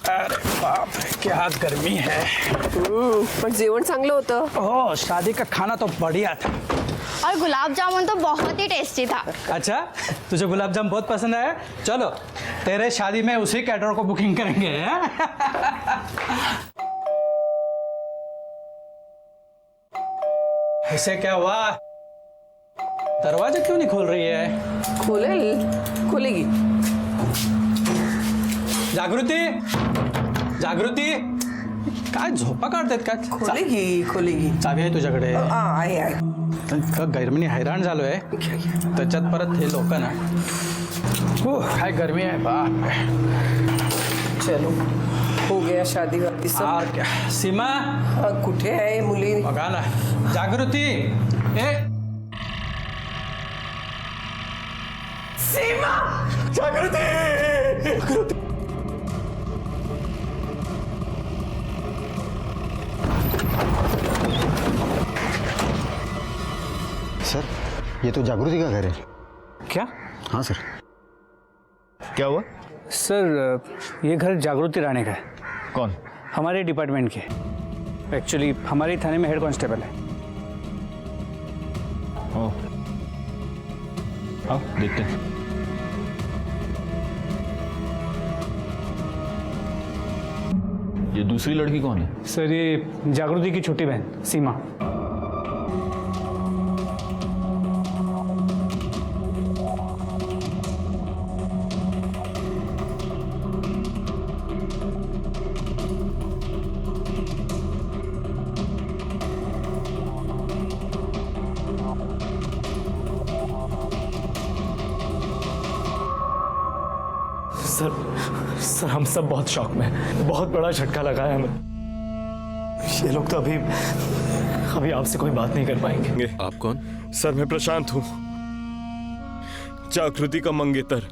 अरे बाप रे, क्या गर्मी है। पण जेवण चांगलं होतं। ओह, शादी का खाना तो बढ़िया था। और गुलाब जामुन तो बहुत ही टेस्टी था। अच्छा, तुझे गुलाब जामुन बहुत पसंद आया? चलो तेरे शादी में उसी कैटरर को बुकिंग करेंगे। ऐसे क्या हुआ? दरवाजा क्यों नहीं खोल रही है? खोलेगी। जागृती काय झोपा काढतात का? खोलेगी। चावी आहे तुझ्याकडे? आहे। गरमीने हैराण झालोय, त्याच्यात परत हे लोक ना। काय गर्मी आहे बाप रे। चलो, हो गया शादी वादी सब। और क्या? सीमा कुठे आहे मुली? बघा ना, जागृती ए सीमा, जागृती। सर, ये तो जागृति का घर है। क्या? हाँ सर। क्या हुआ? सर, ये घर जागृति राणे का है। कौन? हमारे डिपार्टमेंट के। एक्चुअली हमारे थाने में हेड कांस्टेबल है। ओह, आओ देखते हैं। ये दूसरी लड़की कौन है? सर, ये जागृति की छोटी बहन सीमा। सर हम सब बहुत शॉक में हैं। बहुत बड़ा झटका लगा है हमें। ये लोग तो अभी आपसे कोई बात नहीं कर पाएंगे। आप कौन? सर, मैं प्रशांत हूं, जागृति का मंगेतर।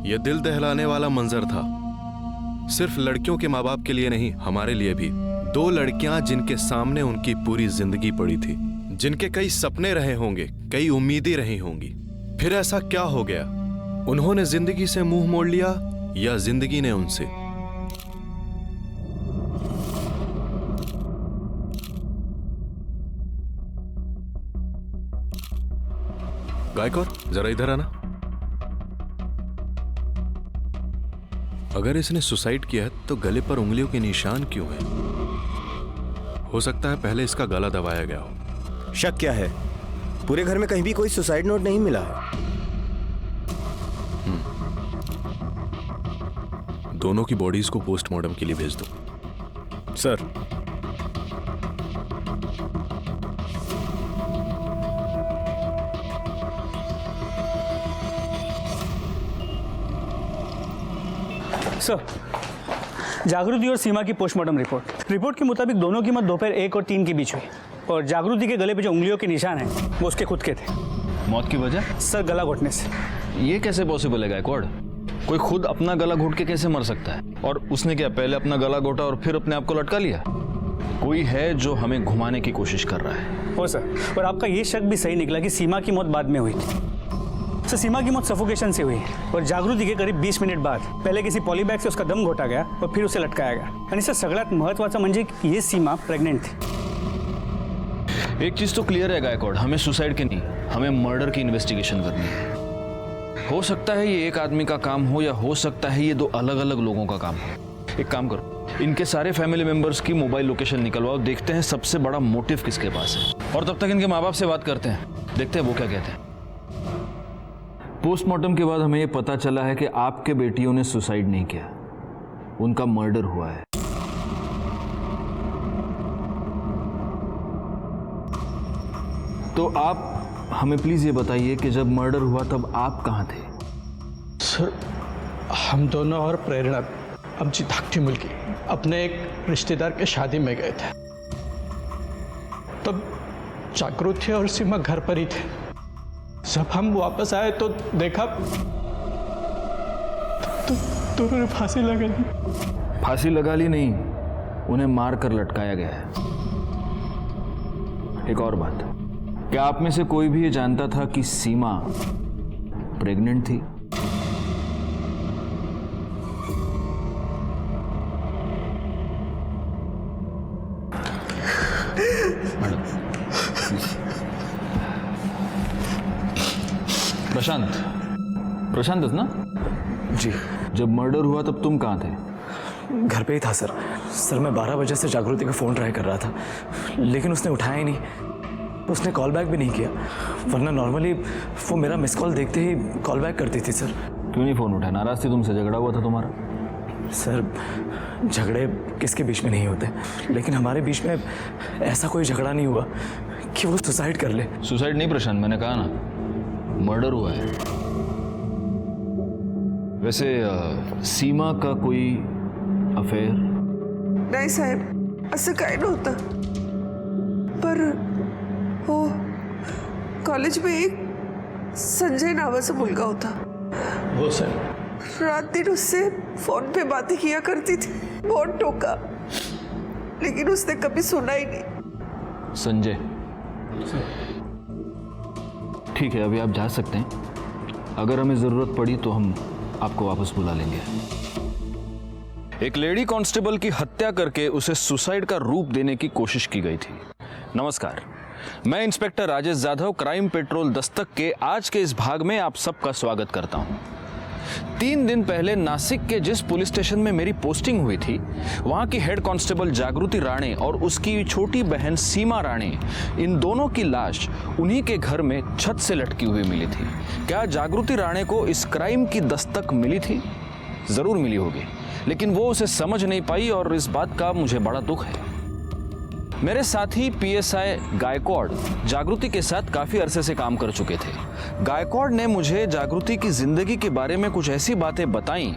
यह दिल दहलाने वाला मंजर था, सिर्फ लड़कियों के माँ बाप के लिए नहीं, हमारे लिए भी। दो लड़कियां जिनके सामने उनकी पूरी जिंदगी पड़ी थी, जिनके कई सपने रहे होंगे, कई उम्मीदें रही होंगी। फिर ऐसा क्या हो गया? उन्होंने जिंदगी से मुंह मोड़ लिया या जिंदगी ने उनसे? गायकवाड़, जरा इधर आना। अगर इसने सुसाइड किया है तो गले पर उंगलियों के निशान क्यों हैं? हो सकता है पहले इसका गला दबाया गया हो। शक क्या है? पूरे घर में कहीं भी कोई सुसाइड नोट नहीं मिला है। दोनों की बॉडीज को पोस्टमार्टम के लिए भेज दो। सर, जागृति और सीमा की पोस्टमार्टम रिपोर्ट के मुताबिक दोनों की मौत दोपहर 1 और 3 के बीच हुई। और जागृति के गले पे जो उंगलियों के निशान हैं वो उसके खुद के थे। मौत की वजह? सर, गला घोटने से। ये कैसे पॉसिबल है गायकवाड़? कोई खुद अपना गला घोट के कैसे मर सकता है? और उसने क्या पहले अपना गला घोटा और फिर अपने आप को लटका लिया? कोई है जो हमें घुमाने की कोशिश कर रहा है। हो सर, और आपका ये शक भी सही निकला कि सीमा की मौत बाद में हुई थी। सर, सीमा की मौत सफोकेशन से हुई और जागृति के करीब 20 मिनट बाद पहले किसी पॉलीबैग से उसका दम घोटा गया और फिर उसे लटकाया गया। आणि सर, सगळ्यात महत्त्वाचं म्हणजे ये सीमा प्रेग्नेंट थी। एक चीज तो क्लियर है गायकवाड़, हमें सुसाइड की नहीं, हमें मर्डर की इन्वेस्टिगेशन करनी है। हो सकता है ये एक आदमी का काम हो या हो सकता है ये दो अलग अलग लोगों का काम हो। एक काम करो, इनके सारे फैमिली मेंबर्स की मोबाइल लोकेशन निकलवाओ, देखते हैं सबसे बड़ा मोटिव किसके पास है। और तब तक इनके माँ बाप से बात करते हैं, देखते हैं वो क्या कहते हैं। पोस्टमार्टम के बाद हमें ये पता चला है कि आपके बेटियों ने सुसाइड नहीं किया, उनका मर्डर हुआ है। तो आप हमें प्लीज ये बताइए कि जब मर्डर हुआ तब आप कहाँ थे? सर, हम दोनों और प्रेरणा आमची धाकटी मुलगी अपने एक रिश्तेदार के शादी में गए थे। तब जागृति और सीमा घर पर ही थे। जब हम वापस आए तो देखा तो दोनों ने फांसी लगा ली। फांसी लगा ली नहीं, उन्हें मार कर लटकाया गया है। एक और बात, क्या आप में से कोई भी ये जानता था कि सीमा प्रेग्नेंट थी? प्रशांत, प्रशांत ना? जी जब मर्डर हुआ तब तुम कहाँ थे? घर पे ही था सर। सर मैं 12 बजे से जागृति का फ़ोन ट्राई कर रहा था, लेकिन उसने उठाया ही नहीं। उसने कॉल बैक भी नहीं किया, वरना नॉर्मली वो मेरा मिस कॉल देखते ही कॉल बैक करती थी सर। क्यों नहीं फोन उठाया? नाराज थी तुमसे? झगड़ा हुआ था तुम्हारा? सर झगड़े किसके बीच में नहीं होते, लेकिन हमारे बीच में ऐसा कोई झगड़ा नहीं हुआ कि वो सुसाइड कर ले। सुसाइड नहीं प्रशांत, मैंने कहा ना मर्डर हुआ है। वैसे सीमा का कोई अफेयर? नाही साहेब, असं काय नव्हतं, पर हो कॉलेज में एक संजय नावाचा मुलगा होता। वो सर, रात दिन उससे फोन पे बातें किया करती थी, बहुत टोका, लेकिन उसने कभी सुना ही नहीं। संजय, ठीक है, अभी आप जा सकते हैं। अगर हमें जरूरत पड़ी तो हम आपको वापस बुला लेंगे। एक लेडी कांस्टेबल की हत्या करके उसे सुसाइड का रूप देने की कोशिश की गई थी। नमस्कार, मैं inspector Rajesh Jadhav, crime petrol Dastak के आज के इस भाग में आप सबका स्वागत करता हूं। 3 दिन पहले नासिक के जिस पुलिस स्टेशन में मेरी पोस्टिंग हुई थी, वहां की हेड कांस्टेबल जागृति राणे और उसकी छोटी बहन सीमा राणे, इन दोनों की लाश उन्हीं के घर में छत से लटकी हुई मिली थी। क्या जागृति राणे को इस क्राइम की दस्तक मिली थी? जरूर मिली होगी, लेकिन वो उसे समझ नहीं पाई और इस बात का मुझे बड़ा दुख है। मेरे साथी पीएसआई गायकवाड़ जागृति के साथ काफी अरसे से काम कर चुके थे। गायकवाड़ ने मुझे जागृति की जिंदगी के बारे में कुछ ऐसी बातें बताई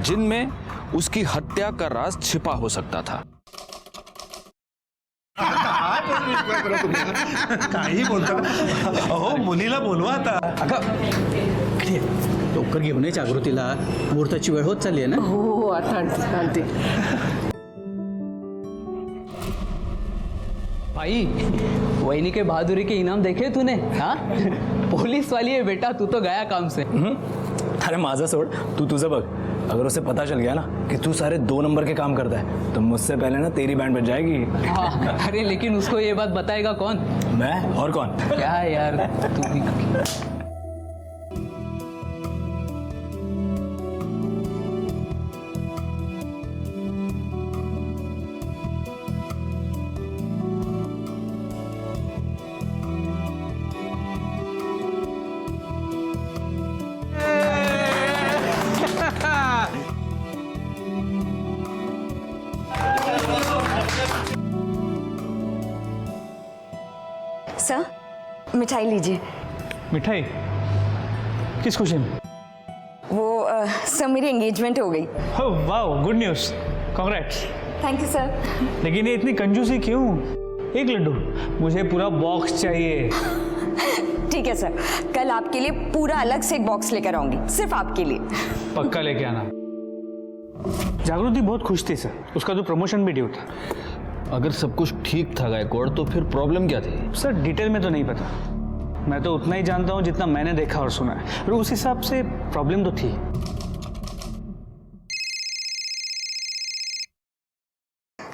जिनमें उसकी हत्या का राज छिपा हो सकता था। काही बोलता अहो, मुलीला बोलवा आता. अगं इकडे ये. लवकर घेऊन ये जागृतीला, मुहूर्ताची वेळ होत चालली आहे ना. हो आता आणते. भाई वहीनी के बहादुरी के इनाम देखे तूने? हाँ पुलिस वाली है बेटा, तू तो गया काम से। अरे माझं सोड, तू तुझं बघ। अगर उसे पता चल गया ना कि तू सारे 2 नंबर के काम करता है तो मुझसे पहले ना तेरी बैंड बज जाएगी। हाँ, अरे लेकिन उसको ये बात बताएगा कौन? मैं और कौन? क्या यार तू भी। सर मिठाई लीजिए। मिठाई? किस खुशी में? वो सर मेरी एंगेजमेंट हो गई। ओह वाह, good news, congrats. Thank you sir. लेकिन ये इतनी कंजूसी क्यों? 1 लड्डू, मुझे पूरा बॉक्स चाहिए। ठीक है सर, कल आपके लिए पूरा अलग से एक बॉक्स लेकर आऊंगी, सिर्फ आपके लिए। पक्का लेके आना। जागृति बहुत खुश थी सर, उसका तो प्रमोशन भी ड्यू था। अगर सब कुछ ठीक था गायकवाड़, तो फिर प्रॉब्लम क्या थी? सर डिटेल में तो नहीं पता, मैं तो उतना ही जानता हूँ जितना मैंने देखा और सुना है, और उस हिसाब से प्रॉब्लम तो थी।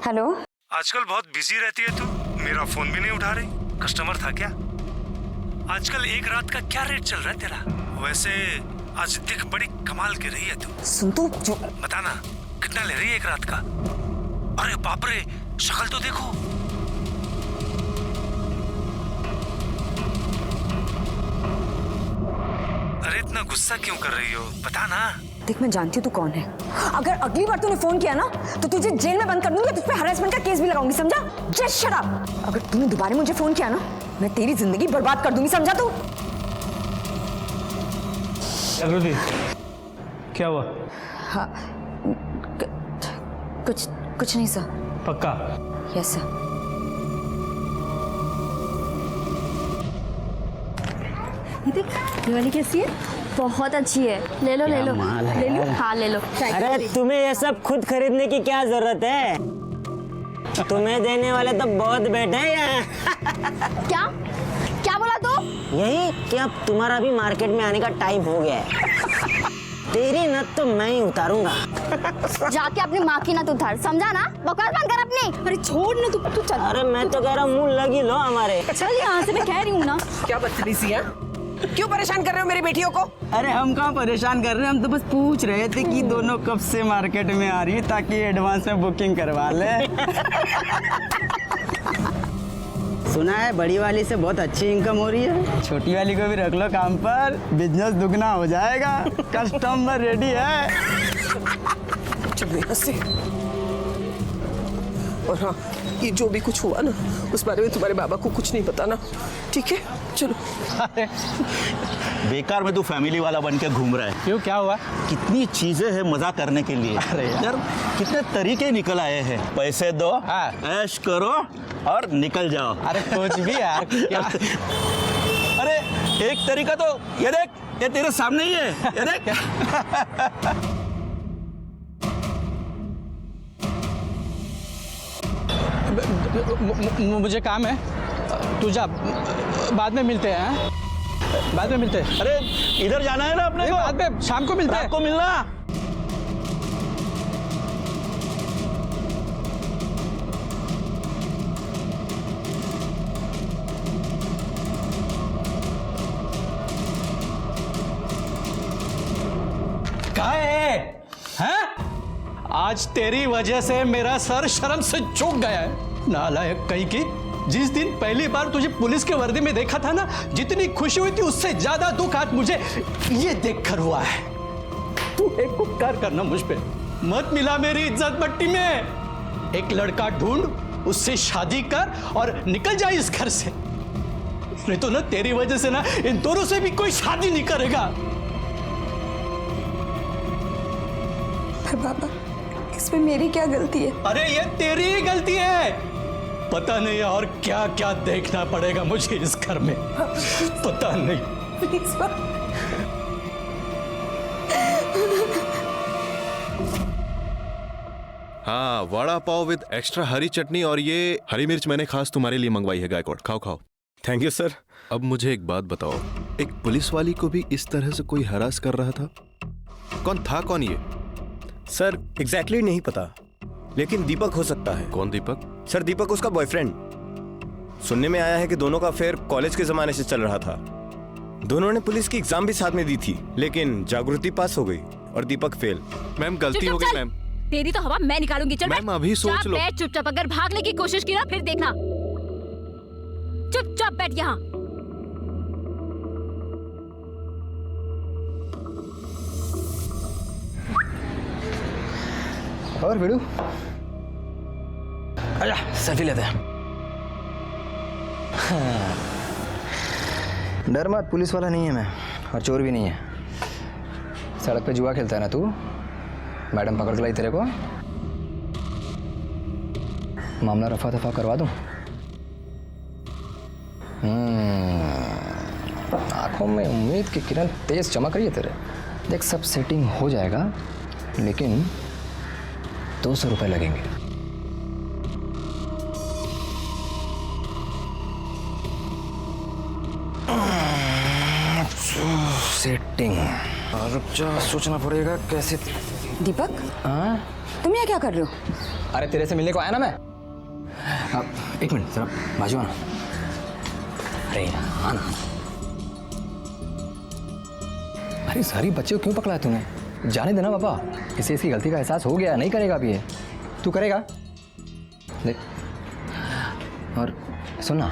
हेलो। आजकल बहुत बिजी रहती है तू, मेरा फोन भी नहीं उठा रही। कस्टमर था क्या? आजकल एक रात का क्या रेट चल रहा है तेरा? वैसे आज दिख बड़ी कमाल की रही है तू। सुन तू जो बता ना, कितना ले रही है एक रात का? अरे बाप रे, शक्ल तो देखो। अरे इतना गुस्सा क्यों कर रही हो, बता ना। देख मैं जानती हूँ तू कौन है। अगर अगली बार तूने फोन किया ना तो तुझे जेल में बंद कर दूंगी, तुझ पे हरासमेंट का केस भी लगाऊंगी, समझा? Just shut up. अगर तूने दोबारा मुझे फोन किया ना, मैं तेरी जिंदगी बर्बाद कर दूंगी, समझा तू? जागृति, क्या हुआ? हाँ, कुछ नहीं सर। पक्का? Yes sir. ये देख, ये वाली कैसी है? बहुत अच्छी है, ले लो ले लो ले लो। हाँ ले लो। अरे तुम्हें ये सब खुद खरीदने की क्या जरूरत है? तुम्हें देने वाले तो बहुत बैठे हैं यहाँ। क्या क्या बोला तू? यही कि अब तुम्हारा भी मार्केट में आने का टाइम हो गया है। तेरी नत तो मैं ही उतारूंगा। जाके अपनी माँ की नत उतार, समझा ना? बकवास बंद कर अपनी। अरे छोड़ ना तू चल। अरे मैं तो कह रहा हूँ मुंह लगी लो हमारे। चल यहाँ से, मैं कह रही हूँ ना। क्या बदतमीजी है? क्यों परेशान कर रहे हो मेरी बेटियों को? अरे हम कहाँ परेशान कर रहे हैं, हम तो बस पूछ रहे थे कि दोनों कब से मार्केट में आ रही है ताकि एडवांस में बुकिंग करवा ले। सुना है बड़ी वाली से बहुत अच्छी इनकम हो रही है, छोटी वाली को भी रख लो काम पर, बिजनेस दुगना हो जाएगा। कस्टमर रेडी है। चलो यहाँ से। और हाँ, ये जो भी कुछ हुआ ना उस बारे में तुम्हारे बाबा को कुछ नहीं बताना, ठीक है? चलो। बेकार में तू फैमिली वाला बन के घूम रहा है। क्यों, क्या हुआ? कितनी चीजें हैं मजा करने के लिए। अरे यार, कितने तरीके निकल आए हैं। पैसे दो, हाँ। ऐश करो और निकल जाओ। अरे कुछ भी यार, क्या? अरे एक तरीका तो ये देख, ये तेरे सामने ही है, ये देख। मुझे काम है, तू जा, बाद में मिलते हैं। हाँ? बाद में मिलते हैं। अरे इधर जाना है ना अपने को। बाद में शाम को मिलते हैं। रात को मिलना। कहाँ है? हैं? आज तेरी वजह से मेरा सर शर्म से झुक गया है। नालायक कहीं की, जिस दिन पहली बार तुझे पुलिस के वर्दी में देखा था ना, जितनी खुशी हुई थी उससे ज्यादा दुख आज मुझे ये देखकर हुआ है। तू एक उपकार करना मुझ पे, मत मिला मेरी इज्जत मट्टी में। एक लड़का ढूंढ, उससे शादी कर और निकल जा इस घर से। नहीं तो ना तेरी वजह से ना इन दोनों से भी कोई शादी नहीं करेगा। पर बाबा, इसमें मेरी क्या गलती है? अरे ये तेरी ही गलती है। पता नहीं और क्या क्या देखना पड़ेगा मुझे इस घर में, पता नहीं। प्लीज हाँ, वड़ा पाव विद एक्स्ट्रा हरी चटनी, और ये हरी मिर्च मैंने खास तुम्हारे लिए मंगवाई है गायकवाड़। खाओ खाओ। Thank you sir. अब मुझे एक बात बताओ, एक पुलिस वाली को भी इस तरह से कोई हरास कर रहा था? कौन ये? सर एग्जैक्टली नहीं पता, लेकिन दीपक हो सकता है। कौन दीपक? सर दीपक उसका बॉयफ्रेंड। सुनने में आया है कि दोनों का अफेयर कॉलेज के जमाने से चल रहा था। दोनों ने पुलिस की एग्जाम भी साथ में दी थी, लेकिन जागृति पास हो गई और दीपक फेल। मैम गलती हो गई मैम। तेरी तो हवा मैं निकालूंगी। चल मैम अभी सोच लो। बैठ चुपचाप, अगर भागने की कोशिश की ना फिर देखना। चुपचाप बैठ यहाँ। और वीडू, आजा सेल्फी लेते हैं। डर मत, पुलिस वाला नहीं है मैं, और चोर भी नहीं है। सड़क पे जुआ खेलता है ना तू, मैडम पकड़ के लाई तेरे को, मामला रफा दफा करवा दूं। आंखों में उम्मीद की किरण तेज चमक रही है तेरे। देख सब सेटिंग हो जाएगा, लेकिन 200 रुपए लगेंगे। सेटिंग रुक जा, सोचना पड़ेगा कैसे। दीपक, हाँ तुम यहाँ क्या कर रहे हो? अरे तेरे से मिलने को आया ना मैं। एक मिनट जरा बाजू आना। अरे आना। अरे सारी बच्चे को क्यों पकड़ा है तूने? जाने देना पापा, इसे इसकी गलती का एहसास हो गया, नहीं करेगा अभी ये। तू करेगा? देख, और सुनना,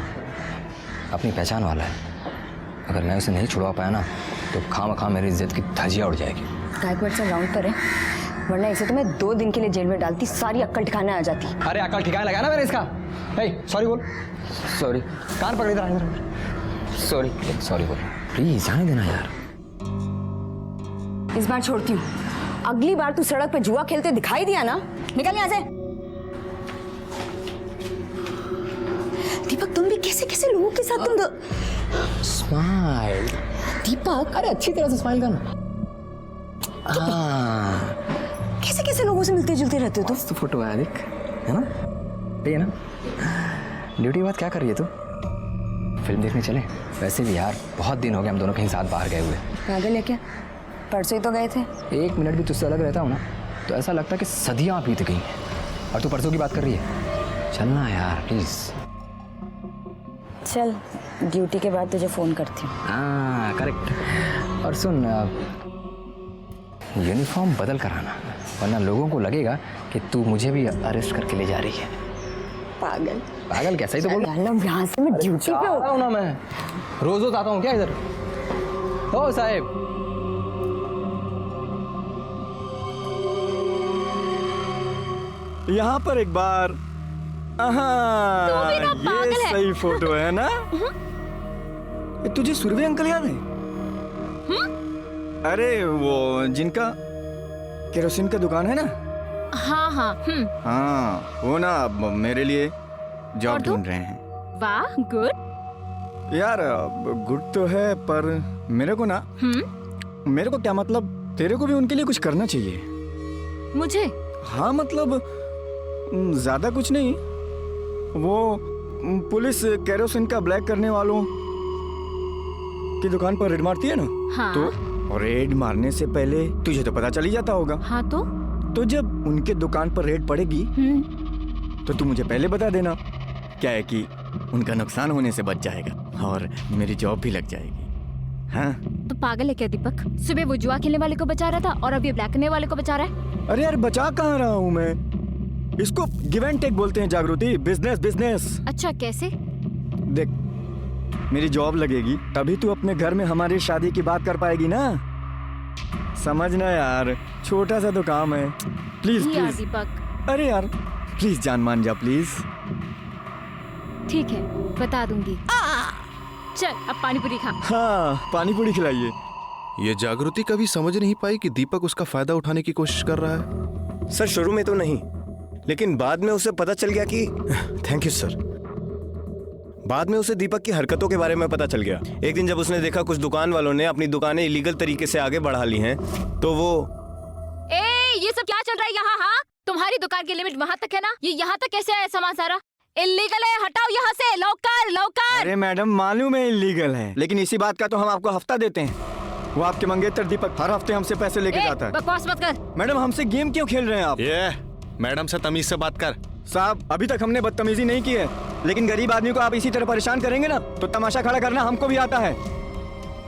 अपनी पहचान वाला है, अगर मैं उसे नहीं छुड़वा पाया ना तो खामखा मेरी इज्जत की धज्जियां उड़ जाएगी। गायकवाड़ सर राउंड पर है, वरना इसे तो मैं 2 दिन के लिए जेल में डालती, सारी अक्ल ठिकाने आ जाती। अरे अकल ठिकाने लगाया ना मैंने इसका। सॉरी बोल। सॉरी, कान पकड़ इधर। सॉरी सॉरी बोल, प्लीज जाने देना यार। इस बार छोड़ती हूँ, अगली बार तू सड़क पे जुआ खेलते दिखाई दिया ना, निकल यहाँ से। दीपक तुम भी कैसे कैसे लोगों के साथ तुम स्माइल। दीपक, अरे अच्छी तरह से स्माइल करना। कैसे कैसे लोगों से मिलते जुलते रहते हो तुम? तो फोटो आया देख, है ना? ये ना ड्यूटी के बाद क्या कर रही है तू? फिल्म देखने चले? वैसे भी यार बहुत दिन हो गए हम दोनों कहीं साथ बाहर गए हुए। पागल है क्या? परसों ही तो गए थे। 1 मिनट भी तुझसे अलग रहता हूँ ना तो ऐसा लगता है कि सदियाँ बीत गई हैं, और तू परसों की बात कर रही है। चलना यार प्लीज। चल ड्यूटी के बाद तुझे फोन करती हूँ। हाँ करेक्ट। और सुन यूनिफॉर्म बदल कर आना, वरना लोगों को लगेगा कि तू मुझे भी अरेस्ट करके ले जा रही है। पागल पागल कैसा ही तो बोल यहाँ से मैं ड्यूटी पे हूँ ना, मैं रोज रोज आता हूँ क्या इधर? ओ साहेब यहाँ पर एक बार। ये सही फोटो है ना? ये तुझे सुरभि अंकल याद है? अरे वो जिनका केरोसिन का दुकान है ना? हाँ हाँ। हाँ वो ना अब मेरे लिए जॉब ढूंढ रहे हैं। वाह गुड। यार गुड तो है पर मेरे को ना मेरे को क्या मतलब, तेरे को भी उनके लिए कुछ करना चाहिए। मुझे? हाँ मतलब ज्यादा कुछ नहीं, वो पुलिस केरोसिन का ब्लैक करने वालों की दुकान पर रेड मारती है ना? हाँ। तो रेड मारने से पहले तुझे तो पता चल ही जाता होगा। हाँ तो जब उनके दुकान पर रेड पड़ेगी तो तू मुझे पहले बता देना। क्या है कि उनका नुकसान होने से बच जाएगा और मेरी जॉब भी लग जाएगी। हाँ तो पागल है क्या दीपक? सुबह वो जुआ खेलने वाले को बचा रहा था और अब ये ब्लैक करने वाले को बचा रहा है। अरे यार बचा कहाँ रहा हूँ मैं, इसको गिव एंड टेक बोलते हैं जागृति। Business business. अच्छा कैसे? देख मेरी जॉब लगेगी तभी तू अपने घर में हमारी शादी की बात कर पाएगी ना। समझना यार, छोटा सा तो काम है। प्लीज यार प्लीज दीपक। अरे यार प्लीज जान मान जा प्लीज। ठीक है बता दूंगी। चल अब पानी पूरी खा। हाँ पानी पूरी खिलाइए। ये जागृति कभी समझ नहीं पाई कि दीपक उसका फायदा उठाने की कोशिश कर रहा है। सर शुरू में तो नहीं, लेकिन बाद में उसे पता चल गया कि थैंक यू सर। बाद में उसे दीपक की हरकतों के बारे में पता चल गया। एक दिन जब उसने देखा कुछ दुकान वालों ने अपनी दुकानें इलीगल तरीके से आगे बढ़ा ली हैं, तो वो ये सब क्या चल रहा है यहाँ? हाँ तुम्हारी दुकान की लिमिट वहाँ तक है ना, ये यहाँ तक कैसे आया सामान सारा? इलीगल है, हटाओ यहाँ से, लौकर लौकर। अरे मैडम मालूम है इलीगल है, लेकिन इसी बात का तो हम आपको हफ्ता देते हैं। वो आपके मंगेतर दीपक हर हफ्ते हमसे पैसे लेके जाता है। बकवास मत कर। मैडम हमसे गेम क्यों खेल रहे हैं आप? ये मैडम से तमीज से बात कर। साहब अभी तक हमने बदतमीजी नहीं की है, लेकिन गरीब आदमी को आप इसी तरह परेशान करेंगे ना तो तमाशा खड़ा करना हमको भी आता है।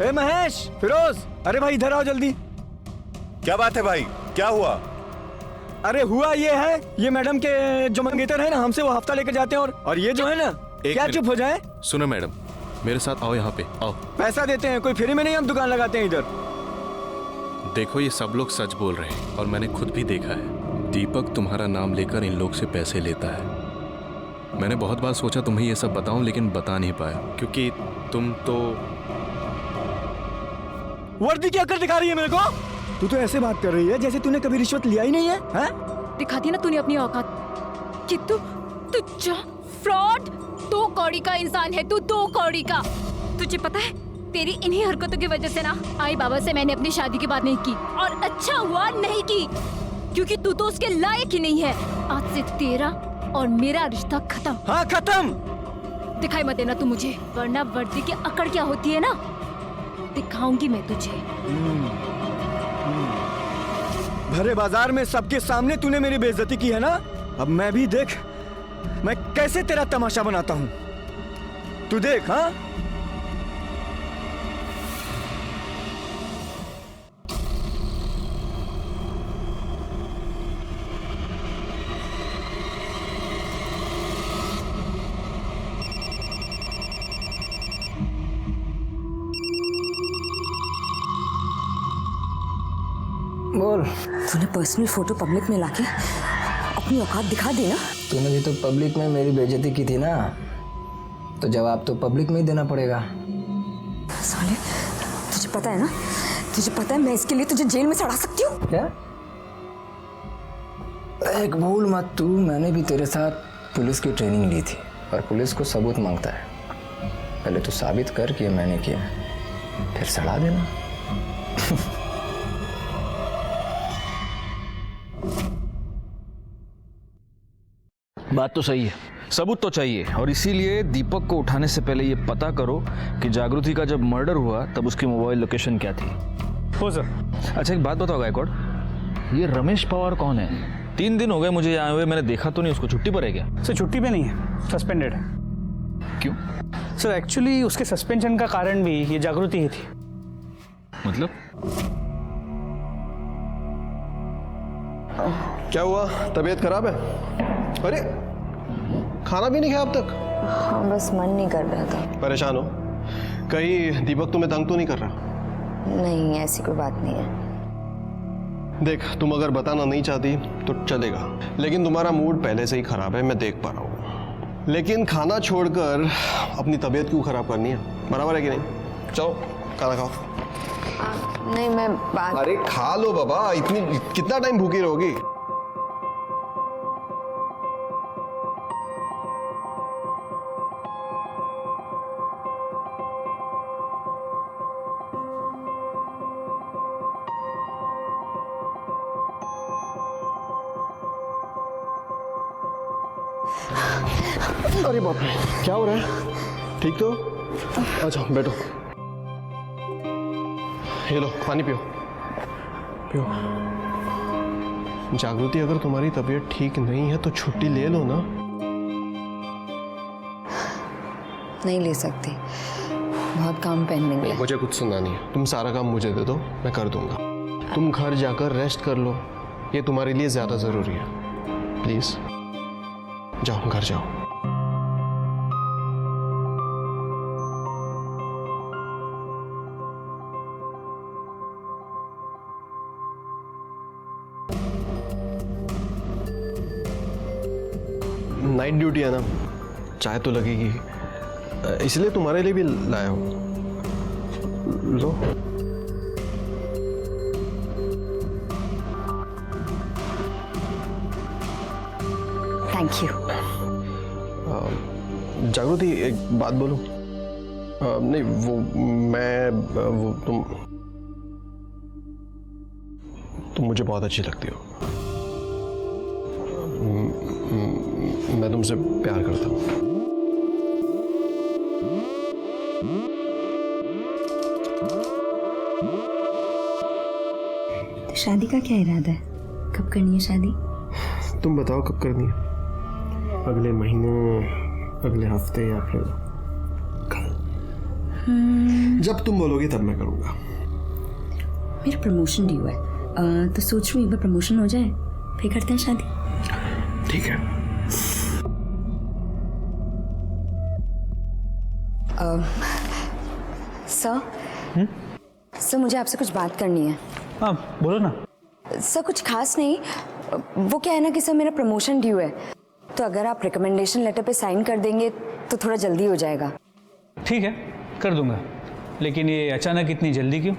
ए महेश, फिरोज, अरे भाई इधर आओ जल्दी। क्या बात है भाई, क्या हुआ? अरे हुआ ये है, ये मैडम के जो मंगेतर है ना हमसे वो हफ्ता लेकर जाते हैं और ये जो है ना क्या चुप हो जाए। सुनो मैडम, मेरे साथ आओ, यहाँ पे आओ। पैसा देते हैं, कोई फ्री में नहीं हम दुकान लगाते हैं इधर। देखो ये सब लोग सच बोल रहे हैं और मैंने खुद भी देखा है। दीपक तुम्हारा नाम लेकर इन लोग से पैसे लेता है। मैंने बहुत बार सोचा तुम्हें ये सब बताऊं, लेकिन बता नहीं पाया क्योंकि तुम तो। वर्दी क्या कर दिखा रही है मेरे को? तू तो ऐसे बात कर रही है जैसे तूने कभी रिश्वत लिया ही नहीं है। हाँ? दिखाती है ना तूने अपनी औकात कि तू फ्रॉड, दो कौड़ी का इंसान है तू, दो कौड़ी का। तुझे पता है तेरी इन्हीं हरकतों की वजह से ना आई बाबा से मैंने अपनी शादी की बात नहीं की, और अच्छा हुआ नहीं की, क्योंकि तू तो उसके लायक ही नहीं है। आज से तेरा और मेरा रिश्ता खत्म। हाँ खत्म। दिखाई मत देना तू मुझे, वरना वर्दी की अकड़ क्या होती है ना दिखाऊंगी मैं तुझे। भरे बाजार में सबके सामने तूने मेरी बेइज्जती की है ना, अब मैं भी देख मैं कैसे तेरा तमाशा बनाता हूँ, तू देख। हाँ बोल। तूने पर्सनल फोटो पब्लिक में लाके अपनी औकात दिखा दी ना। तूने भी तो पब्लिक में मेरी बेइज्जती की थी ना, तो जवाब तो पब्लिक में ही देना पड़ेगा। साले तुझे पता है ना, तुझे पता है मैं इसके लिए तुझे जेल में सड़ा सकती हूँ। क्या? एक भूल मत तू, मैंने भी तेरे साथ पुलिस की ट्रेनिंग ली थी और पुलिस को सबूत मांगता है। पहले तो साबित कर कि मैंने किया, फिर सड़ा देना। बात तो सही है, सबूत तो चाहिए, और इसीलिए दीपक को उठाने से पहले ये पता करो कि जागृति का जब मर्डर हुआ तब उसकी मोबाइल लोकेशन क्या थी। हो सर। अच्छा एक बात बताओ गायकवाड़, ये रमेश पवार कौन है? 3 दिन हो गए मुझे यहाँ हुए, मैंने देखा तो नहीं उसको। छुट्टी पर है क्या? सर छुट्टी पे नहीं है, सस्पेंडेड है। क्यों? सर एक्चुअली उसके सस्पेंशन का कारण भी ये जागृति ही थी। मतलब क्या हुआ, तबीयत खराब है? अरे खाना भी नहीं खाया अब तक? हाँ, बस मन नहीं कर रहा था। परेशान हो? कहीं दीपक तुम्हें तंग तो नहीं कर रहा? नहीं, ऐसी कोई बात नहीं है। देख, तुम अगर बताना नहीं चाहती तो चलेगा, लेकिन तुम्हारा मूड पहले से ही खराब है, मैं देख पा रहा हूँ। लेकिन खाना छोड़कर अपनी तबीयत क्यों खराब करनी है? बराबर है कि नहीं? चलो खाना खाओ। नहीं, मैं बात। अरे खा लो बाबा, इतनी कितना टाइम भूखी रहोगी? अरे बाप रे, क्या हो रहा है? ठीक तो? अच्छा बैठो, ये लो पानी पियो पियो। जागृति, अगर तुम्हारी तबीयत ठीक नहीं है तो छुट्टी ले लो ना। नहीं ले सकती, बहुत काम पेंडिंग है। मुझे कुछ सुनना नहीं है, तुम सारा काम मुझे दे दो, मैं कर दूंगा। तुम घर जाकर रेस्ट कर लो, ये तुम्हारे लिए ज्यादा जरूरी है। प्लीज जाओ, घर जाओ। नाइट ड्यूटी है ना, चाय तो लगेगी, इसलिए तुम्हारे लिए भी लाया हूं। लो। Thank you. जागृति, एक बात बोलूं? नहीं, वो मैं वो तुम मुझे बहुत अच्छी लगती हो। मैं तुमसे प्यार करता हूँ। तो शादी का क्या इरादा है? कब करनी है शादी? तुम बताओ कब करनी है? अगले महीने, अगले हफ्ते, या फिर कल? जब तुम बोलोगी तब मैं करूँगा। मेरा प्रमोशन ड्यू है, तो सोच रही हूँ एक बार प्रमोशन हो जाए फिर करते हैं शादी। ठीक है। सर, मुझे आपसे कुछ बात करनी है। हाँ बोलो ना। सर कुछ खास नहीं, वो क्या है ना कि सर मेरा प्रमोशन ड्यू है, तो अगर आप रिकमेंडेशन लेटर पे साइन कर देंगे तो थोड़ा जल्दी हो जाएगा। ठीक है, कर दूंगा, लेकिन ये अचानक इतनी जल्दी क्यों?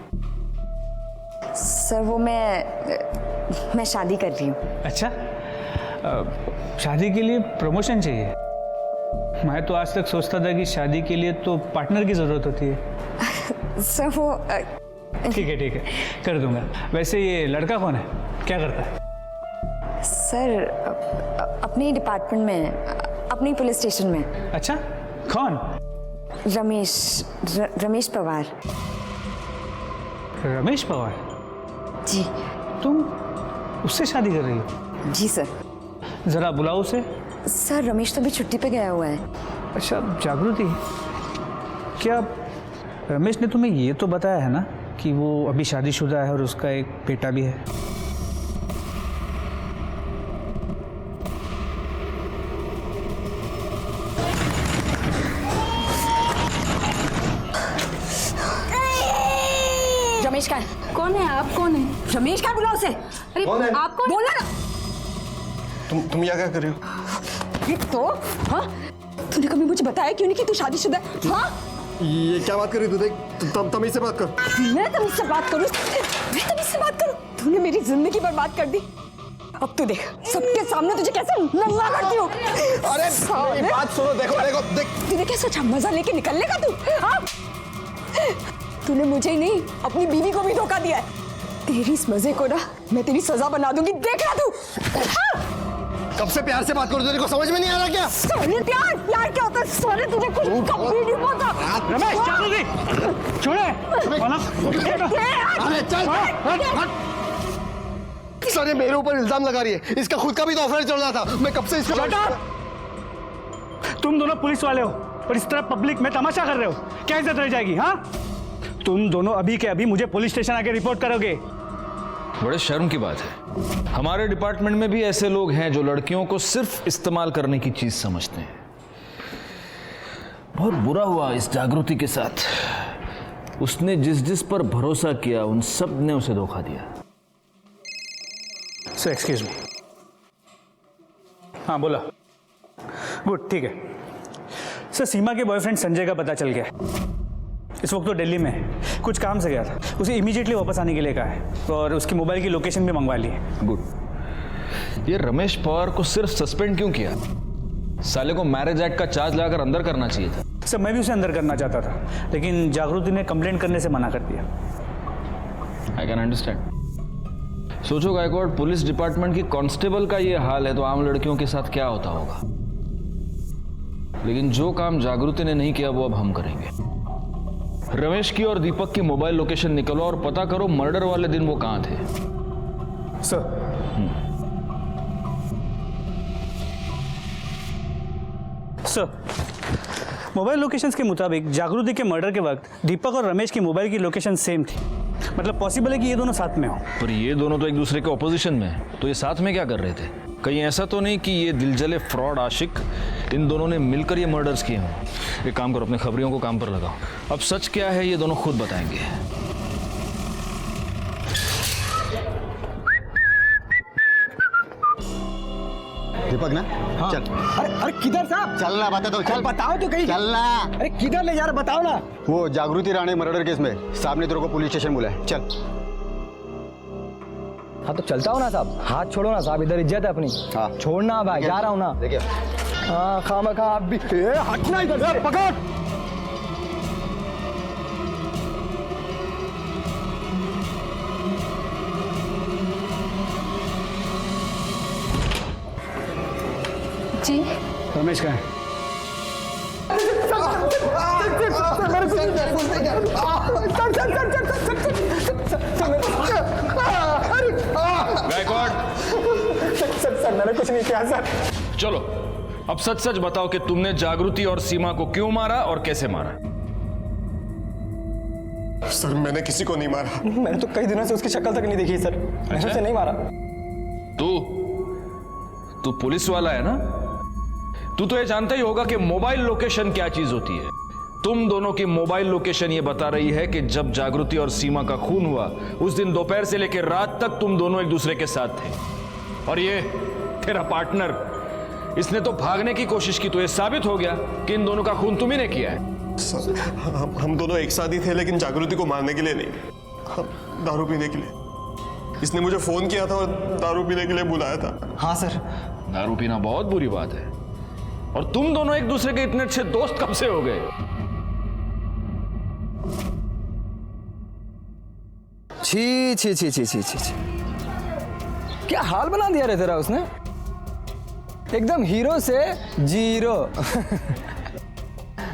सर वो मैं शादी कर रही हूँ। अच्छा, शादी के लिए प्रमोशन चाहिए? मैं तो आज तक सोचता था कि शादी के लिए तो पार्टनर की जरूरत होती है। सर वो ठीक है, कर दूंगा। वैसे ये लड़का कौन है, क्या करता है? सर अपने डिपार्टमेंट में, अपनी पुलिस स्टेशन में। अच्छा, कौन? रमेश पवार। रमेश पवार? जी। तुम उससे शादी कर रही हो? जी सर। जरा बुलाओ उसे। सर रमेश तो अभी छुट्टी पे गया हुआ है। अच्छा जागृति, क्या रमेश ने तुम्हें ये तो बताया है ना कि वो अभी शादीशुदा है और उसका एक बेटा भी है? रमेश का है। कौन है आप? कौन है रमेश का? बुलाओ उसे। अरे कौन है? आप कौन? बोलना ना। तुम यहाँ क्या कर रहे हो? ये तो हाँ, तूने कभी मुझे बताया क्यों नहीं कि तू शादीशुदा है? हाँ, ये क्या बात कर रही तू? देख, तमीज से बात कर। मैं तमीज से बात करूँ? मैं तमीज से बात करूँ? तूने मेरी जिंदगी बर्बाद कर दी। अब तू देख, सबके सामने तुझे कैसे नंगा करती हूँ। अरे मेरी बात सुनो, देखो देख। तूने क्या सोचा मजा लेके निकल लेगा तू? हाँ, तूने मुझे ही नहीं अपनी बीवी को भी धोखा दिया है। तेरी इस मजे को ना मैं तेरी सजा बना दूंगी, देखना तू। हाँ? कब से प्यार से बात करो, तेरे को समझ में नहीं आ रहा क्या? साले प्यार क्या होता है? साले तुझे कुछ कभी नहीं पता। रमेश जागृति, छोड़े। अरे चल, सर ये मेरे ऊपर इल्जाम लगा रही है, इसका खुद का भी तो अफेयर चल रहा था। मैं कब से इसको तुम दोनों पुलिस वाले हो, और इस तरह पब्लिक में तमाशा कर रहे हो, क्या इज्जत रह जाएगी? हाँ, तुम दोनों अभी के अभी मुझे पुलिस स्टेशन आके रिपोर्ट करोगे। बड़े शर्म की बात है, हमारे डिपार्टमेंट में भी ऐसे लोग हैं जो लड़कियों को सिर्फ इस्तेमाल करने की चीज समझते हैं। बहुत बुरा हुआ इस जागृति के साथ। उसने जिस जिस पर भरोसा किया उन सब ने उसे धोखा दिया। Sir excuse me. हाँ बोला। गुड, ठीक है सर। सीमा के बॉयफ्रेंड संजय का पता चल गया। इस वक्त तो दिल्ली में है, कुछ काम से गया था। उसे इमीडिएटली वापस आने के लिए कहा है और उसकी मोबाइल की लोकेशन भी मंगवा ली है। गुड। ये रमेश पवार को सिर्फ सस्पेंड क्यों किया? साले को मैरिज एक्ट का चार्ज लगाकर अंदर करना चाहिए था। सर मैं भी उसे अंदर करना चाहता था, लेकिन जागृति ने कंप्लेंट करने से मना कर दिया। I can understand. सोचो गायकवाड़, पुलिस डिपार्टमेंट की कांस्टेबल का ये हाल है तो आम लड़कियों के साथ क्या होता होगा। लेकिन जो काम जागृति ने नहीं किया वो अब हम करेंगे। रमेश की और दीपक की मोबाइल लोकेशन निकलो और पता करो मर्डर वाले दिन वो कहां थे। सर मोबाइल लोकेशंस के मुताबिक जागृति के मर्डर के वक्त दीपक और रमेश की मोबाइल की लोकेशन सेम थी। मतलब पॉसिबल है कि ये दोनों साथ में हो। पर ये दोनों तो एक दूसरे के ऑपोजिशन में हैं, तो ये साथ में क्या कर रहे थे? कहीं ऐसा तो नहीं कि ये दिलजले फ्रॉड आशिक इन दोनों ने मिलकर ये मर्डर्स किए हों? एक काम करो, अपने खबरियों को काम पर लगाओ। अब सच क्या है ये दोनों खुद बताएंगे। दीपक ना? हाँ। चल। अरे किधर साहब? चलना, बता दो। चल बताओ तो कहीं। चलना। अरे किधर ले जा रहे, बताओ ना। वो जागृति राणे मर्डर केस में साहब ने तेरे को पुलिस स्टेशन बुलाया। चल। हाँ तो चलता हो ना साहब, हाथ छोड़ो ना साहब, इधर इज्जत है अपनी। हाँ छोड़ना भाई, जा रहा हूँ ना। देखिए हाँ खामखा आप भी हटना इधर से, पकड़। जी रमेश कहाँ है? गायकवाड़, सर मैंने कुछ नहीं किया सर। चलो अब सच सच बताओ कि तुमने जागृति और सीमा को क्यों मारा और कैसे मारा? सर मैंने किसी को नहीं मारा। मैंने तो कई दिनों से उसकी शक्ल तक नहीं देखी सर। मैंने उसे नहीं मारा। तू पुलिस वाला है ना? तू तो ये जानता ही होगा कि मोबाइल लोकेशन क्या चीज होती है। तुम दोनों की मोबाइल लोकेशन ये बता रही है कि जब जागृति और सीमा का खून हुआ उस दिन दोपहर से लेकर रात तक तुम दोनों एक दूसरे के साथ थे। और ये तेरा पार्टनर, इसने तो भागने की कोशिश की, तो ये साबित हो गया कि इन दोनों का खून तुम ही ने किया है। सर हम दोनों एक साथ ही थे, लेकिन जागृति को मारने के लिए नहीं, दारू पीने के लिए। इसने मुझे फोन किया था और दारू पीने के लिए बुलाया था। हाँ सर। दारू पीना बहुत बुरी बात है, और तुम दोनों एक दूसरे के इतने अच्छे दोस्त कब से हो गए? छी छी छी छी छी छी छी। क्या हाल बना दिया रे तेरा उसने, एकदम हीरो से जीरो।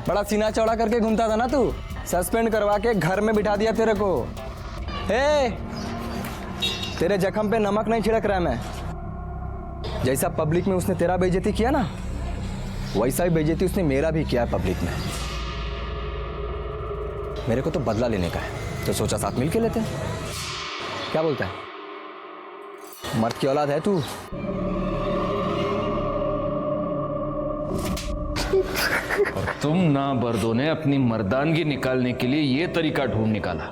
बड़ा सीना चौड़ा करके घूमता था ना तू, सस्पेंड करवा के घर में बिठा दिया तेरे को। हे, तेरे जख्म पे नमक नहीं छिड़क रहा मैं। जैसा पब्लिक में उसने तेरा बेइज्जती किया ना, वैसा ही बेइज्जती उसने मेरा भी किया पब्लिक में। मेरे को तो बदला लेने का है, तो सोचा साथ मिल के लेते हैं। क्या बोलता है? मर्द की औलाद है तू। और तुम ना बर्दों ने अपनी मर्दानगी निकालने के लिए ये तरीका ढूंढ निकाला,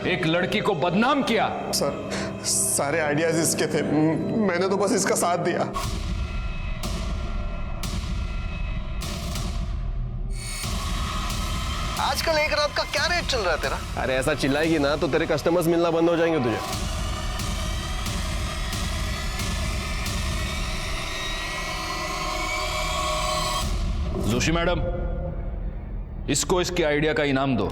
एक लड़की को बदनाम किया। सर सारे आइडियाज इसके थे, मैंने तो बस इसका साथ दिया। आजकल एक रात का क्या रेट चल रहा है तेरा? अरे ऐसा चिल्लाएगी ना तो तेरे कस्टमर्स मिलना बंद हो जाएंगे तुझे। जोशी मैडम, इसको इसके आइडिया का इनाम दो।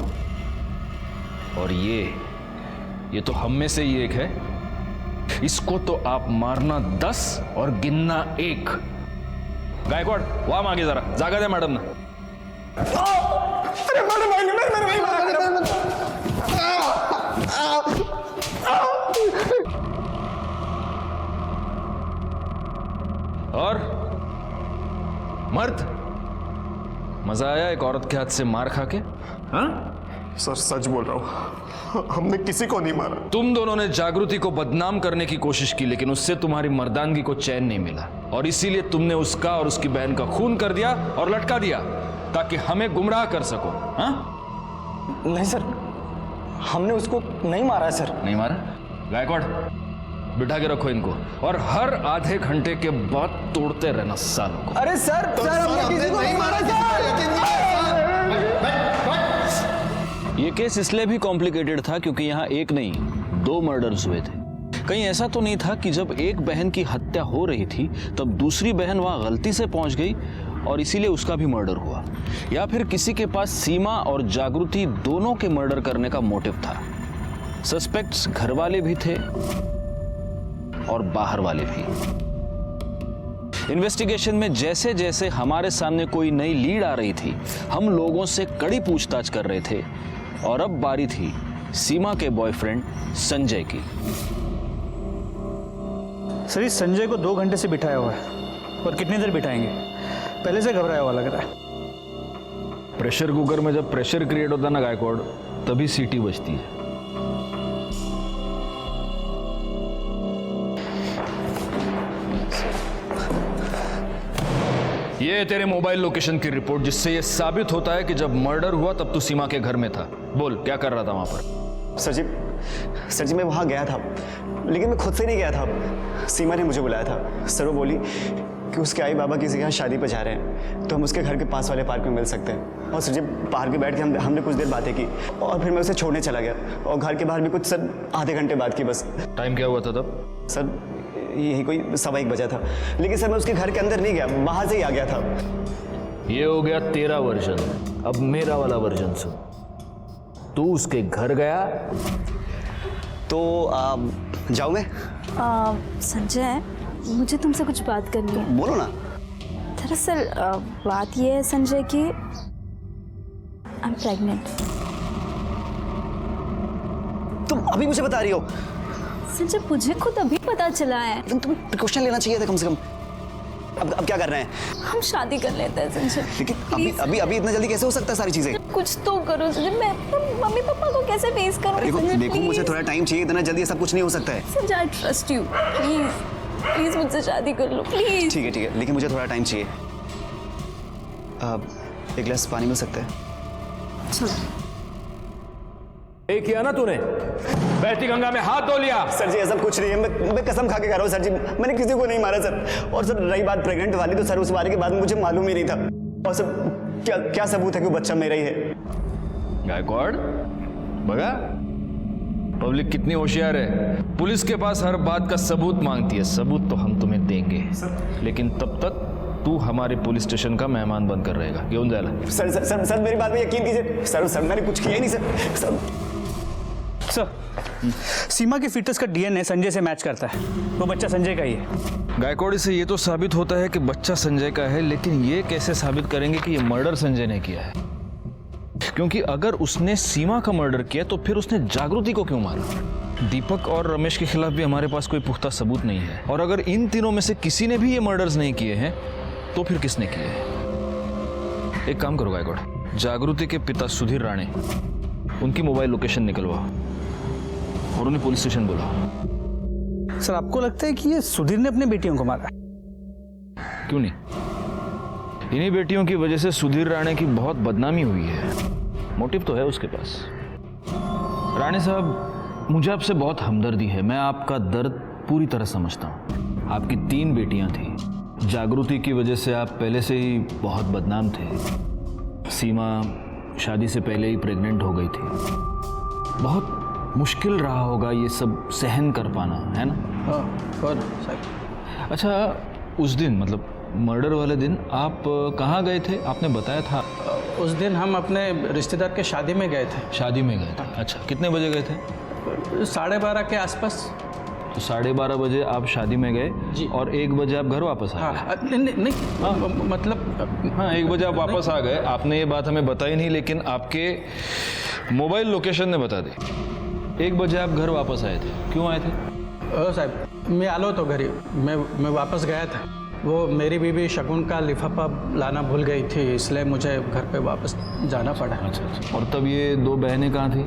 और ये तो हम में से ही एक है, इसको तो आप मारना 10 और गिनना 1। गायकवाड़ वहां आगे जरा जागा दे मैडम ना। और मजा आया एक औरत के हाथ से मार खा के? हाँ? सर सच बोल रहा हूँ, हमने किसी को नहीं मारा। तुम दोनों ने जागृति को बदनाम करने की कोशिश की, लेकिन उससे तुम्हारी मर्दानगी को चैन नहीं मिला और इसीलिए तुमने उसका और उसकी बहन का खून कर दिया और लटका दिया ताकि हमें गुमराह कर सको। हाँ? नहीं सर, हमने उसको नहीं मारा है सर। नहीं मारा? गायकवाड़, बिठा के रखो इनको और हर आधे घंटे के बाद तोड़ते रहना सालों को। अरे सर, हमने किसी को नहीं मारा सर। ये केस इसलिए भी कॉम्प्लिकेटेड था क्योंकि यहाँ एक नहीं 2 मर्डर्स हुए थे। कहीं ऐसा तो नहीं था कि जब एक बहन की हत्या हो रही थी तब दूसरी बहन वहां गलती से पहुंच गई और इसीलिए उसका भी मर्डर हुआ, या फिर किसी के पास सीमा और जागृति दोनों के मर्डर करने का मोटिव था। सस्पेक्ट्स घर वाले भी थे और बाहर वाले भी। इन्वेस्टिगेशन में जैसे जैसे हमारे सामने कोई नई लीड आ रही थी, हम लोगों से कड़ी पूछताछ कर रहे थे और अब बारी थी सीमा के बॉयफ्रेंड संजय की। सर, इस संजय को 2 घंटे से बिठाया हुआ है और कितनी देर बिठाएंगे? पहले से घबराया हुआ लग रहा है। प्रेशर कुकर में जब प्रेशर क्रिएट होता है ना गायकवाड़, तभी सीटी बजती है। ये तेरे मोबाइल लोकेशन की रिपोर्ट, जिससे ये साबित होता है कि जब मर्डर हुआ तब तू सीमा के घर में था। बोल, क्या कर रहा था वहां पर? सर जी मैं वहाँ गया था, लेकिन मैं खुद से नहीं गया था। सीमा ने मुझे बुलाया था। सर वो बोली कि उसके आई बाबा किसी के यहाँ शादी पर जा रहे हैं, तो हम उसके घर के पास वाले पार्क में मिल सकते हैं। और सर जी पार्क में बैठ के हमने कुछ देर बातें की और फिर मैं उसे छोड़ने चला गया और घर के बाहर भी कुछ सर आधे घंटे बाद की बस। टाइम क्या हुआ था तब? सर यही कोई 1:15 बजा था, लेकिन सर मैं उसके घर के अंदर नहीं गया, बाहर से ही आ गया था। ये हो गया तेरा वर्जन, अब मेरा वाला वर्जन सुन। तू उसके घर गया तो जाऊँ मैं? संजय, मुझे तुमसे कुछ बात करनी है। बोलो ना। दरअसल बात ये है संजय कि आई एम प्रेग्नेंट। तुम अभी मुझे बता रही हो? संजय, मुझे खुद अभी पता चला है। तुम्हें प्रिकॉशन लेना चाहिए था कम से कम। अब क्या कर रहे हैं? हम शादी कर लेते हैं संजय। लेकिन अभी इतना जल्दी कैसे हो सकता है सारी चीजें? कुछ तो करो संजय। मैं मम्मी पापा को कैसे फेस करूं? देखो मुझे थोड़ा टाइम चाहिए, इतना जल्दी सब कुछ नहीं हो सकता है। Sanjay, I trust you. Please मुझसे शादी कर लो प्लीज। ठीक है, लेकिन मुझे थोड़ा टाइम चाहिए। एक गिलास पानी मिल सकता है? चलो। एक किया ना तूने, बहती गंगा में हाथ धो लिया। सर जी ऐसा कुछ नहीं है, मैं कसम खा के कह रहा हूँ सर जी, मैंने किसी को नहीं मारा सर। और सर रही बात प्रेग्नेंट वाली, तो सर उस बारे के बाद मुझे मालूम ही नहीं था। और सर क्या सबूत है कि वो बच्चा मेरा ही है? गायकवाड़, बगा पब्लिक कितनी होशियार है। पुलिस के पास हर बात का सबूत मांगती है। सबूत तो हम तुम्हें देंगे, लेकिन तब तक तू हमारे पुलिस स्टेशन का मेहमान बनकर रहेगा। क्यों जायला? सर मेरी बात में यकीन कीजिए। सर मैंने कुछ किया ही नहीं सर। सर, सीमा के फीटस का डीएनए संजय से मैच करता है, वो बच्चा संजय का ही है। गायकवाड़ से ये तो साबित होता है कि बच्चा संजय का है, लेकिन ये कैसे साबित करेंगे कि ये मर्डर संजय ने किया है? क्योंकि अगर उसने सीमा का मर्डर किया तो फिर उसने जागृति को क्यों मारा? दीपक और रमेश के खिलाफ भी हमारे पास कोई पुख्ता सबूत नहीं है, और अगर इन तीनों में से किसी ने भी ये मर्डर्स नहीं किए हैं तो फिर किसने किए हैं? एक काम करो गायकवाड़, जागृति के पिता सुधीर राणे, उनकी मोबाइल लोकेशन निकलवाओ और उन्हें पुलिस स्टेशन बुलाओ। सर, आपको लगता है कि ये सुधीर ने अपनी बेटियों को मारा? क्यों नहीं, इन्हीं बेटियों की वजह से सुधीर राणे की बहुत बदनामी हुई है। मोटिव तो है उसके पास। राणे साहब, मुझे आपसे बहुत हमदर्दी है, मैं आपका दर्द पूरी तरह समझता हूँ। आपकी 3 बेटियां थी, जागृति की वजह से आप पहले से ही बहुत बदनाम थे। सीमा शादी से पहले ही प्रेग्नेंट हो गई थी। बहुत मुश्किल रहा होगा ये सब सहन कर पाना, है ना? और अच्छा, उस दिन मतलब मर्डर वाले दिन आप कहाँ गए थे? आपने बताया था। उस दिन हम अपने रिश्तेदार के शादी में गए थे। शादी में गए थे? अच्छा, कितने बजे गए थे? 12:30 के आसपास। तो 12:30 बजे आप शादी में गए जी, और 1 बजे आप घर वापस आ गए? नहीं, मतलब हाँ, 1 बजे आप वापस आ गए। आपने ये बात हमें बताई नहीं, लेकिन आपके मोबाइल लोकेशन ने बता दी। 1 बजे आप घर वापस आए थे। क्यों आए थे? साहब, मैं आलो तो घरी, मैं वापस गया था। वो मेरी बीवी शगुन का लिफाफा लाना भूल गई थी, इसलिए मुझे घर पे वापस जाना पड़ा। अच्छा। और तब ये दो बहनें कहाँ थी?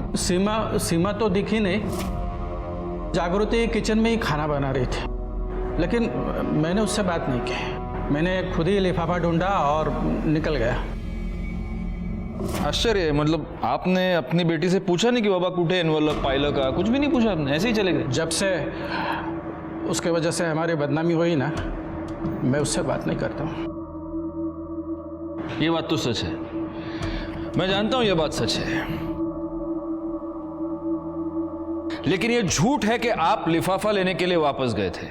सीमा तो दिखी नहीं। जागृति किचन में ही खाना बना रही थी, लेकिन मैंने उससे बात नहीं की। मैंने खुद ही लिफाफा ढूंढा और निकल गया। आश्चर्य है, मतलब आपने अपनी बेटी से पूछा नहीं कि बाबा कुठे एनवलप पाइला का? कुछ भी नहीं पूछा आपने, ऐसे ही चले गए? जब से उसके वजह से हमारी बदनामी हुई ना, मैं उससे बात नहीं करता हूँ। ये बात तो सच है, मैं जानता हूं ये बात सच है, लेकिन ये झूठ है कि आप लिफाफा लेने के लिए वापस गए थे।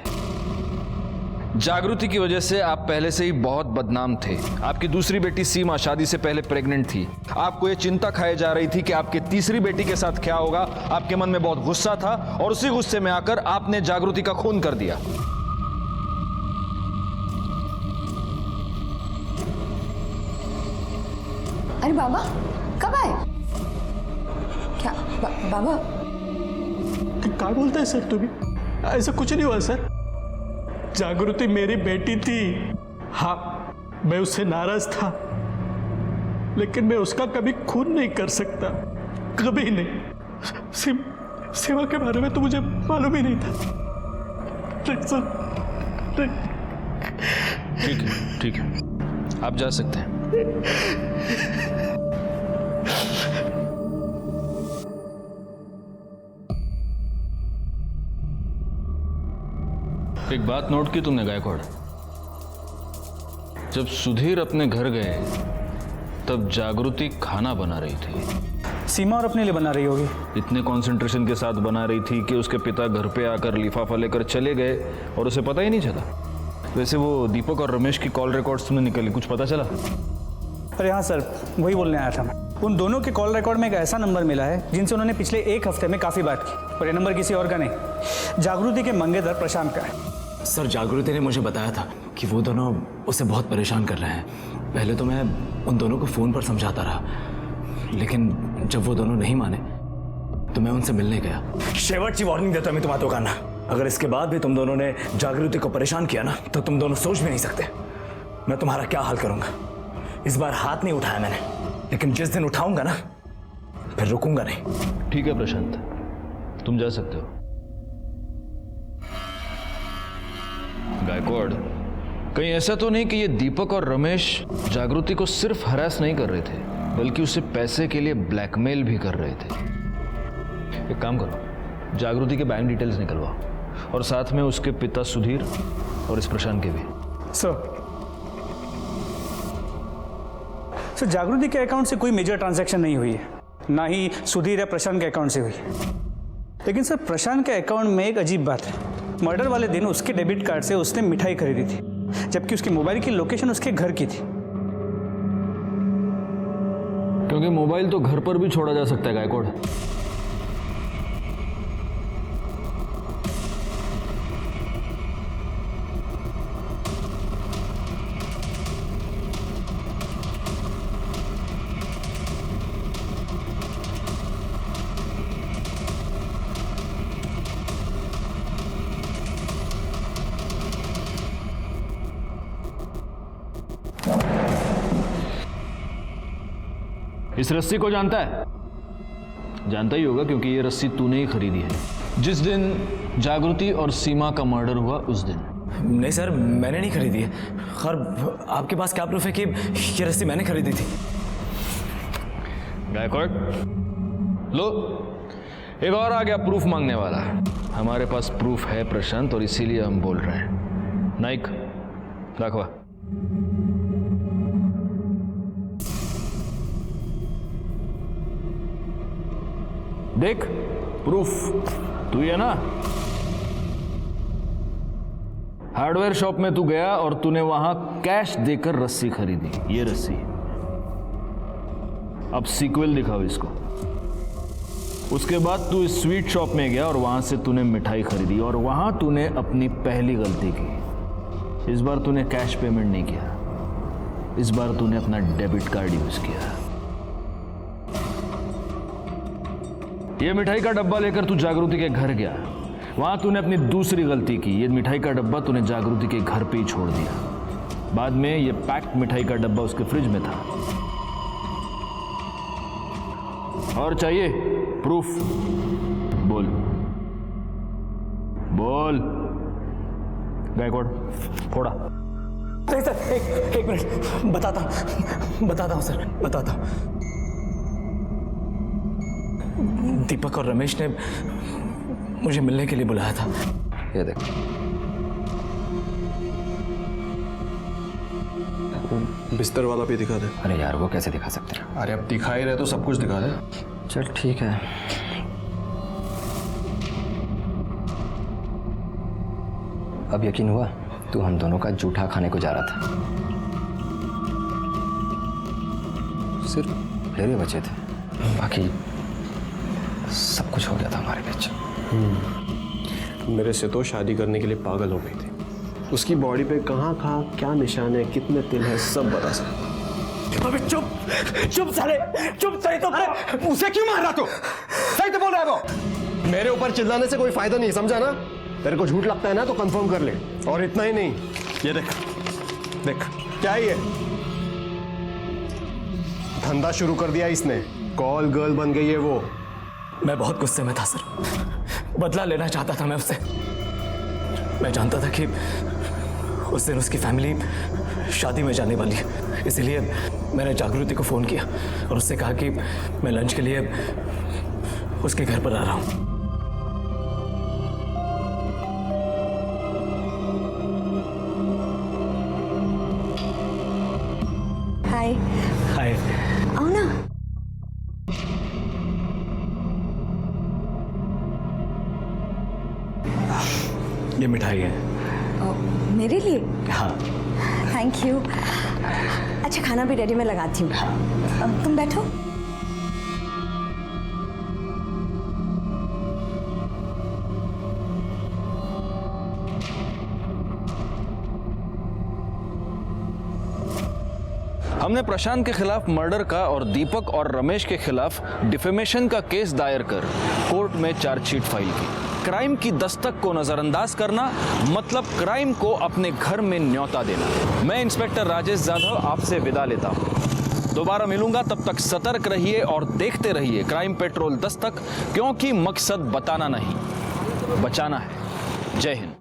जागृति की वजह से आप पहले से ही बहुत बदनाम थे। आपकी दूसरी बेटी सीमा शादी से पहले प्रेग्नेंट थी। आपको ये चिंता खाई जा रही थी कि आपकी तीसरी बेटी के साथ क्या होगा। आपके मन में बहुत गुस्सा था और उसी गुस्से में आकर आपने जागृति का खून कर दिया। अरे बाबा कब आए? क्या बाबा क्या बोलते हैं सर? तुम्हें ऐसा कुछ नहीं हुआ सर। जागृति मेरी बेटी थी। हाँ, मैं उससे नाराज था, लेकिन मैं उसका कभी खून नहीं कर सकता, कभी नहीं। सीमा के बारे में तो मुझे मालूम ही नहीं था। ठीक है, आप जा सकते हैं। एक बात नोट की तुमने गायकवाड़? जब सुधीर अपने घर गए तब जागृति खाना बना रही थी। सीमा और अपने लिए बना रही होगी। इतने कंसंट्रेशन के साथ बना रही थी कि उसके पिता घर पे आकर लिफाफा लेकर चले गए और उसे पता ही नहीं चला। वैसे वो दीपक और रमेश की कॉल रिकॉर्ड्स में निकली, कुछ पता चला? अरे हाँ सर, वही बोलने आया था मैं। उन दोनों के कॉल रिकॉर्ड में एक ऐसा नंबर मिला है जिनसे उन्होंने पिछले एक हफ्ते में काफ़ी बात की, और ये नंबर किसी और का नहीं, जागृति के मंगेतर प्रशांत का है। सर, जागृति ने मुझे बताया था कि वो दोनों उसे बहुत परेशान कर रहे हैं। पहले तो मैं उन दोनों को फ़ोन पर समझाता रहा, लेकिन जब वो दोनों नहीं माने तो मैं उनसे मिलने गया। शेवटची वार्निंग देता मैं तुम्हारा दुकान। अगर इसके बाद भी तुम दोनों ने जागृति को परेशान किया ना, तो तुम दोनों सोच भी नहीं सकते मैं तुम्हारा क्या हाल करूंगा। इस बार हाथ नहीं उठाया मैंने, लेकिन जिस दिन उठाऊंगा ना, फिर रुकूंगा नहीं। ठीक है प्रशांत, तुम जा सकते हो। गायकवाड़, कहीं ऐसा तो नहीं कि ये दीपक और रमेश जागृति को सिर्फ हरास नहीं कर रहे थे, बल्कि उसे पैसे के लिए ब्लैकमेल भी कर रहे थे? एक काम करो, जागृति के बैंक डिटेल्स निकलवाओ और साथ में उसके पिता सुधीर और इस प्रशांत के भी। सर, जागृति के अकाउंट से कोई मेजर ट्रांजैक्शन नहीं हुई है, ना ही सुधीर या प्रशांत के अकाउंट से हुई है। लेकिन सर, प्रशांत के अकाउंट में एक अजीब बात है। मर्डर वाले दिन उसके डेबिट कार्ड से उसने मिठाई खरीदी थी, जबकि उसकी मोबाइल की लोकेशन उसके घर की थी। क्योंकि मोबाइल तो घर पर भी छोड़ा जा सकता है गायकवाड़। इस रस्सी को जानता है? जानता ही होगा, क्योंकि ये रस्सी तूने ही खरीदी है जिस दिन जागृति और सीमा का मर्डर हुआ उस दिन। नहीं सर, मैंने नहीं खरीदी है। खैर, आपके पास क्या प्रूफ है कि ये रस्सी मैंने खरीदी थी? गायकवाड़, लो, एक और आ गया प्रूफ मांगने वाला। हमारे पास प्रूफ है प्रशांत, और इसीलिए हम बोल रहे हैं। नाइक, दाखवा। देख, प्रूफ तू ही है ना? हार्डवेयर शॉप में तू गया और तूने वहां कैश देकर रस्सी खरीदी, ये रस्सी। अब सीक्वल दिखाओ इसको। उसके बाद तू इस स्वीट शॉप में गया और वहां से तूने मिठाई खरीदी, और वहां तूने अपनी पहली गलती की। इस बार तूने कैश पेमेंट नहीं किया, इस बार तूने अपना डेबिट कार्ड यूज किया। ये मिठाई का डब्बा लेकर तू जागृति के घर गया, वहां तूने अपनी दूसरी गलती की। ये मिठाई का डब्बा तूने जागृति के घर पे ही छोड़ दिया। बाद में ये पैक्ड मिठाई का डब्बा उसके फ्रिज में था। और चाहिए प्रूफ? बोल बोल। गायकवाड़ फोड़ा। नहीं सर, एक मिनट, बताता हूँ सर, बताता हूँ। दीपक और रमेश ने मुझे मिलने के लिए बुलाया था। ये देख, बिस्तर वाला भी दिखा दे। अरे यार वो कैसे दिखा सकते हैं? अरे अब दिखा ही रहे तो सब कुछ दिखा दे। चल ठीक है। अब यकीन हुआ तू हम दोनों का जूठा खाने को जा रहा था। सिर्फ फेरे बचे थे, बाकी सब कुछ हो गया था हमारे बीच। मेरे से तो शादी करने के लिए पागल हो गई थी। उसकी बॉडी पे कहाँ क्या निशान है, कितने तिल है, सब बता सकता। अबे चुप साले, चुप। सही तो उसे क्यों मार रहा तू? सही तो बोल रहा है वो। मेरे ऊपर चिल्लाने से कोई फायदा नहीं, समझा ना? तेरे को झूठ लगता है ना तो कंफर्म कर ले। और इतना ही नहीं, ये देख क्या है ये? धंधा शुरू कर दिया इसने, कॉल गर्ल बन गई है वो। मैं बहुत गुस्से में था सर, बदला लेना चाहता था मैं उससे। मैं जानता था कि उस दिन उसकी फैमिली शादी में जाने वाली है, इसलिए मैंने जागृति को फ़ोन किया और उससे कहा कि मैं लंच के लिए उसके घर पर आ रहा हूँ। हाय। हाय। आओ ना। ये मिठाई है। मेरे लिए? हाँ। Thank you. अच्छा खाना भी रेडी, मैं लगाती हूँ। अब तुम बैठो। हमने प्रशांत के खिलाफ मर्डर का और दीपक और रमेश के खिलाफ डिफेमेशन का केस दायर कर कोर्ट में चार्जशीट फाइल की। क्राइम की दस्तक को नजरअंदाज करना मतलब क्राइम को अपने घर में न्योता देना। मैं इंस्पेक्टर राजेश जाधव आपसे विदा लेता हूं। दोबारा मिलूंगा, तब तक सतर्क रहिए और देखते रहिए क्राइम पेट्रोल दस्तक, क्योंकि मकसद बताना नहीं, बचाना है। जय हिंद।